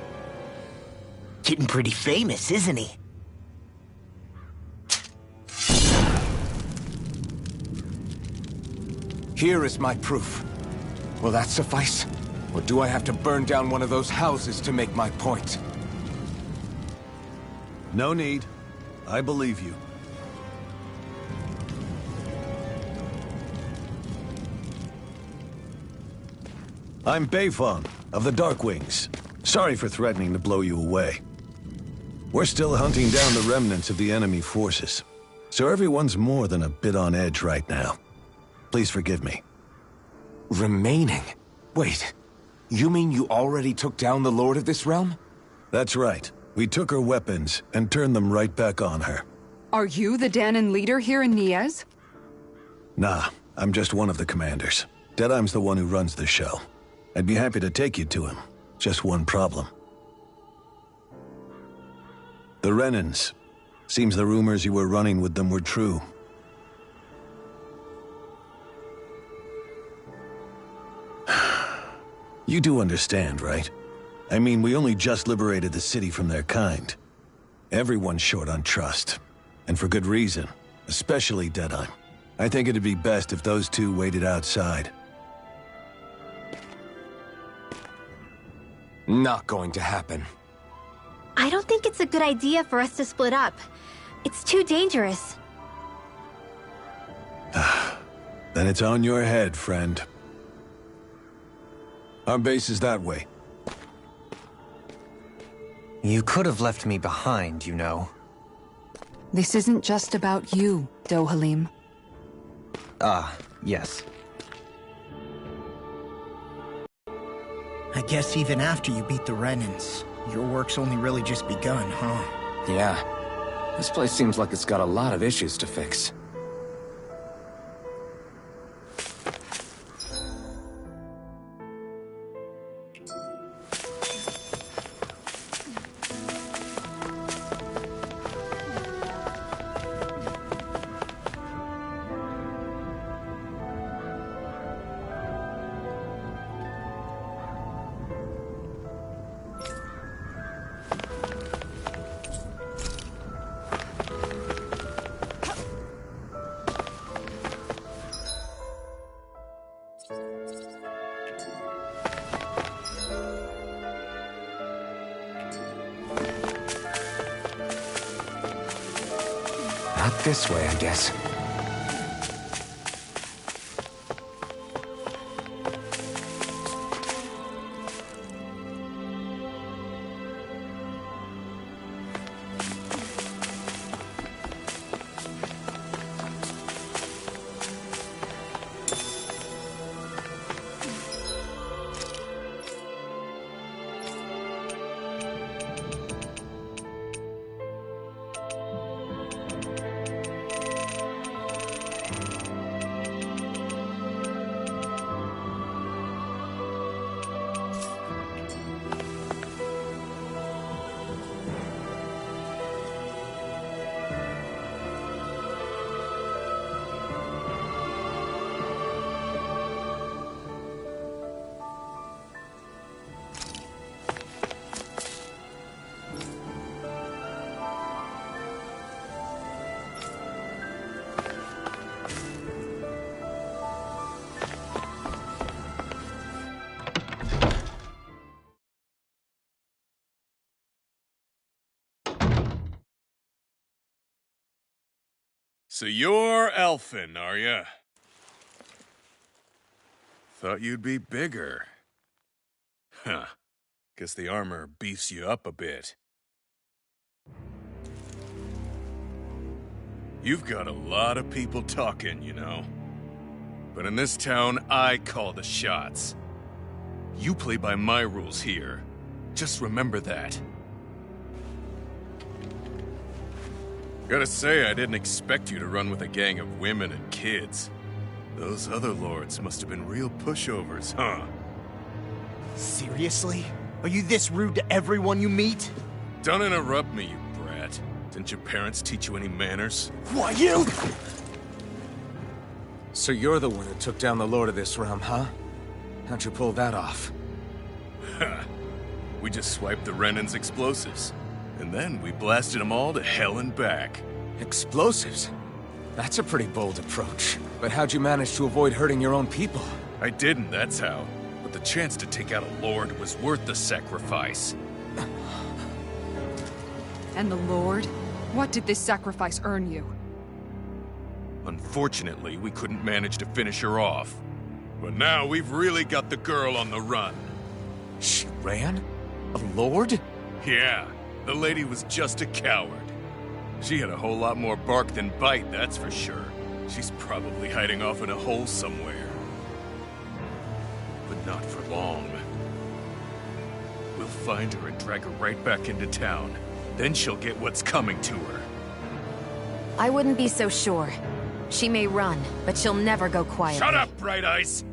Getting pretty famous, isn't he? Here is my proof. Will that suffice? Or do I have to burn down one of those houses to make my point? No need. I believe you. I'm Beifong, of the Darkwings. Sorry for threatening to blow you away. We're still hunting down the remnants of the enemy forces, so everyone's more than a bit on edge right now. Please forgive me. Remaining? Wait, you mean you already took down the Lord of this realm? That's right. We took her weapons and turned them right back on her. Are you the Danon leader here in Niez? Nah, I'm just one of the commanders. Deadeye's the one who runs the show. I'd be happy to take you to him. Just one problem. The Renans. Seems the rumors you were running with them were true. You do understand, right? I mean, we only just liberated the city from their kind. Everyone's short on trust. And for good reason. Especially Deadeye. I think it'd be best if those two waited outside. Not going to happen. I don't think it's a good idea for us to split up. It's too dangerous. Then it's on your head, friend. Our base is that way. You could have left me behind, you know. This isn't just about you, Dohalim. Ah, yes. I guess even after you beat the Renans, your work's only really just begun, huh? Yeah. This place seems like it's got a lot of issues to fix. this way, I guess. So you're elfin, are ya? Thought you'd be bigger. Huh. Guess the armor beefs you up a bit. You've got a lot of people talking, you know. But in this town, I call the shots. You play by my rules here. Just remember that. Gotta say, I didn't expect you to run with a gang of women and kids. Those other lords must have been real pushovers, huh? Seriously? Are you this rude to everyone you meet? Don't interrupt me, you brat. Didn't your parents teach you any manners? Why, you? So you're the one who took down the Lord of this realm, huh? How'd you pull that off? Ha! We just swiped the Renan's explosives. And then we blasted them all to hell and back. Explosives? That's a pretty bold approach. But how'd you manage to avoid hurting your own people? I didn't, that's how. But the chance to take out a lord was worth the sacrifice. And the Lord? What did this sacrifice earn you? Unfortunately, we couldn't manage to finish her off. But now we've really got the girl on the run. She ran? A lord? Yeah, the lady was just a coward. She had a whole lot more bark than bite, that's for sure. She's probably hiding off in a hole somewhere. But not for long. We'll find her and drag her right back into town. Then she'll get what's coming to her. I wouldn't be so sure. She may run, but she'll never go quietly. Shut up, Bright Eyes!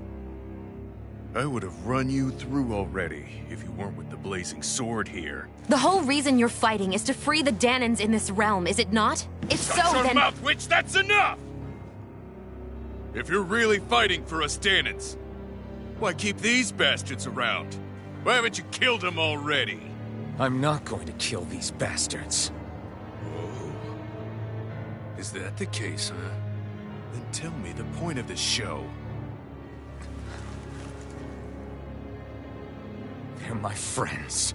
I would have run you through already if you weren't with the blazing sword here. The whole reason you're fighting is to free the Danans in this realm, is it not? If so, Shut your then— mouth, witch! That's enough! If you're really fighting for us Danans, why keep these bastards around? Why haven't you killed them already? I'm not going to kill these bastards. Whoa. Is that the case, huh? Then tell me the point of the show. They're my friends.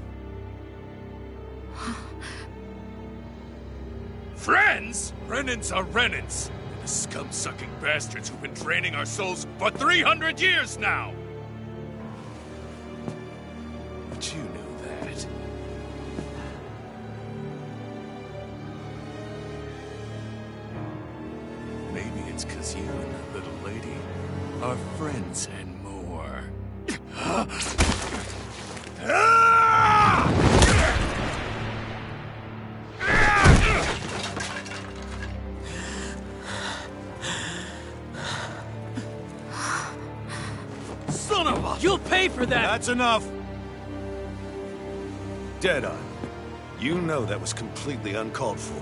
Friends? Renans are Renans. The scum-sucking bastards who've been draining our souls for 300 years now! But you know that. Maybe it's 'cause you and that little lady are friends and more. Son of a— You'll pay for that! That's enough! Deadeye, you know that was completely uncalled for.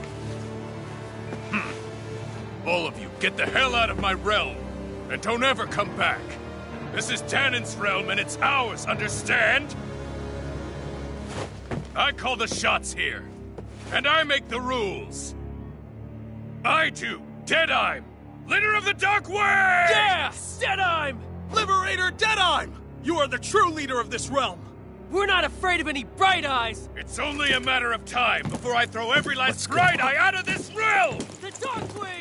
All of you, get the hell out of my realm! And don't ever come back! This is Danan's realm and it's ours, understand? I call the shots here. And I make the rules. I do, Deadeye, leader of the Dark Wings! Yeah! Deadeye! Liberator Deadeye! You are the true leader of this realm! We're not afraid of any Bright Eyes! It's only a matter of time before I throw every last Bright Eye out of this realm! The Dark Wings!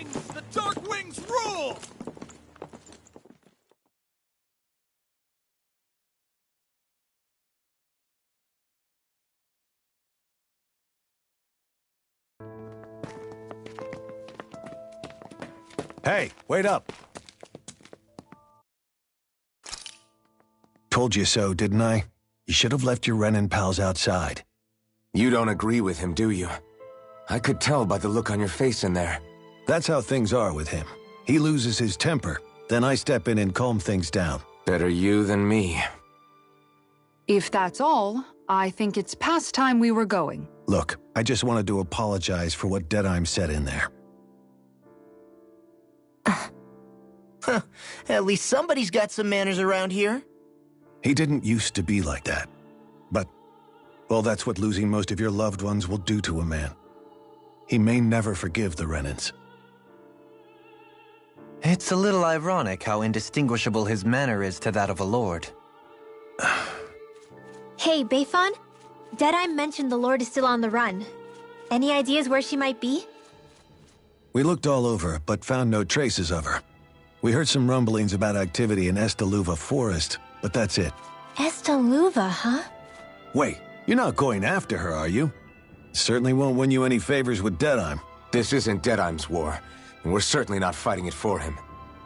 Hey, wait up! Told you so, didn't I? You should have left your Renin pals outside. You don't agree with him, do you? I could tell by the look on your face in there. That's how things are with him. He loses his temper, then I step in and calm things down. Better you than me. If that's all, I think it's past time we were going. Look, I just wanted to apologize for what Deadheim said in there. At least somebody's got some manners around here. He didn't used to be like that. But, well, that's what losing most of your loved ones will do to a man. He may never forgive the Renins. It's a little ironic how indistinguishable his manner is to that of a lord. Hey, Beifan? Deadeye mentioned the Lord is still on the run. Any ideas where she might be? We looked all over, but found no traces of her. We heard some rumblings about activity in Estaluva Forest, but that's it. Estaluva, huh? Wait, you're not going after her, are you? Certainly won't win you any favors with Deadheim. This isn't Deadheim's war, and we're certainly not fighting it for him.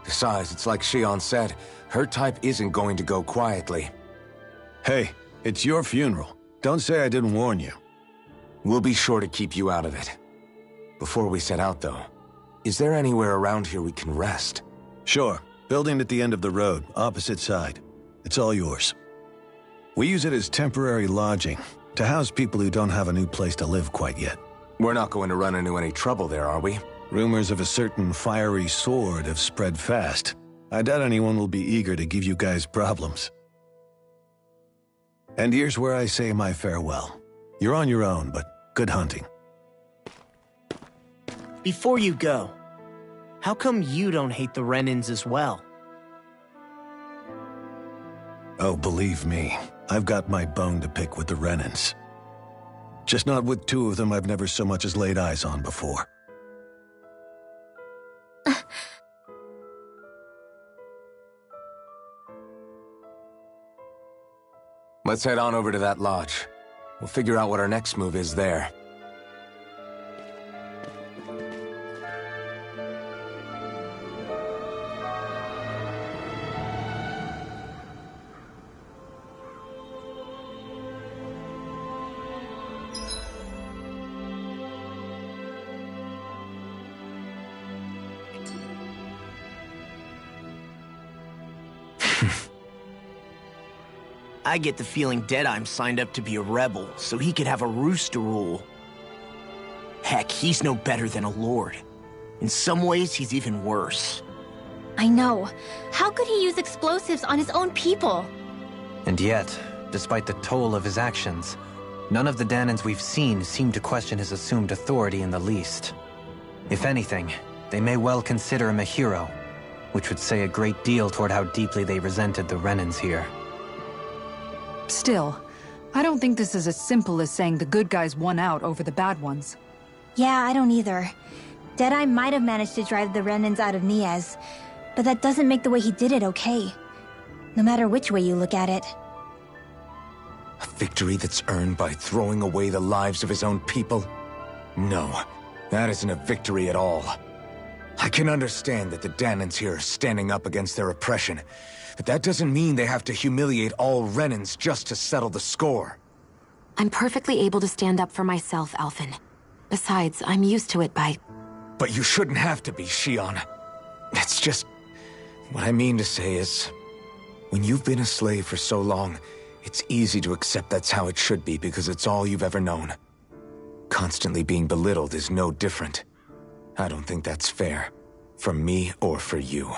Besides, it's like Shion said, her type isn't going to go quietly. Hey, it's your funeral. Don't say I didn't warn you. We'll be sure to keep you out of it. Before we set out, though, is there anywhere around here we can rest? Sure. Building at the end of the road, opposite side. It's all yours. We use it as temporary lodging, to house people who don't have a new place to live quite yet. We're not going to run into any trouble there, are we? Rumors of a certain fiery sword have spread fast. I doubt anyone will be eager to give you guys problems. And here's where I say my farewell. You're on your own, but good hunting. Before you go, how come you don't hate the Renins as well? Oh, believe me, I've got my bone to pick with the Renins. Just not with two of them I've never so much as laid eyes on before. Let's head on over to that lodge. We'll figure out what our next move is there. I get the feeling Deadheim signed up to be a rebel so he could have a roost to rule. Heck, he's no better than a lord. In some ways, he's even worse. I know. How could he use explosives on his own people? And yet, despite the toll of his actions, none of the Danans we've seen seem to question his assumed authority in the least. If anything, they may well consider him a hero, which would say a great deal toward how deeply they resented the Renins here. Still, I don't think this is as simple as saying the good guys won out over the bad ones. Yeah, I don't either. Deadeye might have managed to drive the Renins out of Niaz, but that doesn't make the way he did it okay. No matter which way you look at it. A victory that's earned by throwing away the lives of his own people? No, that isn't a victory at all. I can understand that the Danans here are standing up against their oppression, but that doesn't mean they have to humiliate all Renins just to settle the score. I'm perfectly able to stand up for myself, Alphen. Besides, I'm used to it by... But you shouldn't have to be, Shion. It's just... What I mean to say is... When you've been a slave for so long, it's easy to accept that's how it should be because it's all you've ever known. Constantly being belittled is no different. I don't think that's fair. For me or for you.